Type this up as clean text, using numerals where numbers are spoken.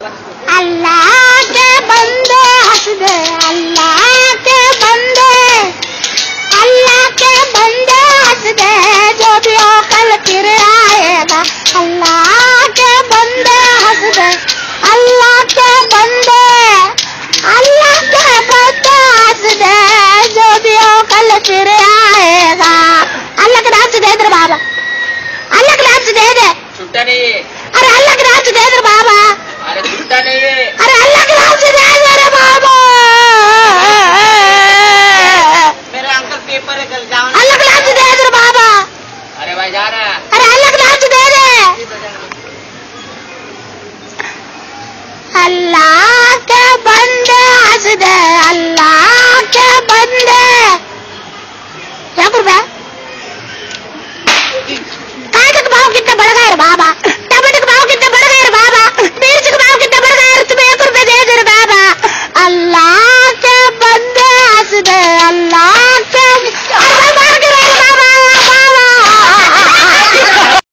अल्लाह के बंदे हंस दे, अल्लाह के बंदे, अल्लाह के बंदे हंस दे, जो भी औकल फिर आएगा। अल्लाह के बंदे हंस दे, अल्लाह के बंदे, अल्लाह के बंदे हंस दे, जो भी औकल फिर आएगा। अल्लाह के नाम से दे दे बाबा, अल्लाह के नाम से दे दे। छुट्टा नहीं है। अरे अल्लाह के नाम से दे दे बाबा। अरे छुट्टा नहीं है। अरे अल्लाह के नाम से दे दे रे बाबा। मेरे अंकल पेपर है, कल जाओ। अल्लाह के नाम से दे दे रे बाबा। अरे भाई जा रहा है। अरे अल्लाह के नाम से दे दे। अल्लाह के बंदे हंस दे, अल्लाह के बंदे। क्या कर रहा है? काय का भाव कितना बढ़ गया रे बाबा, टमाटर का भाव कितना बढ़ गया रे बाबा, मिर्च का भाव कितना बढ़ गया रे, तुम्हें 1 रुपए दे दे रे बाबा। अल्लाह के बंदे हंस दे, अल्लाह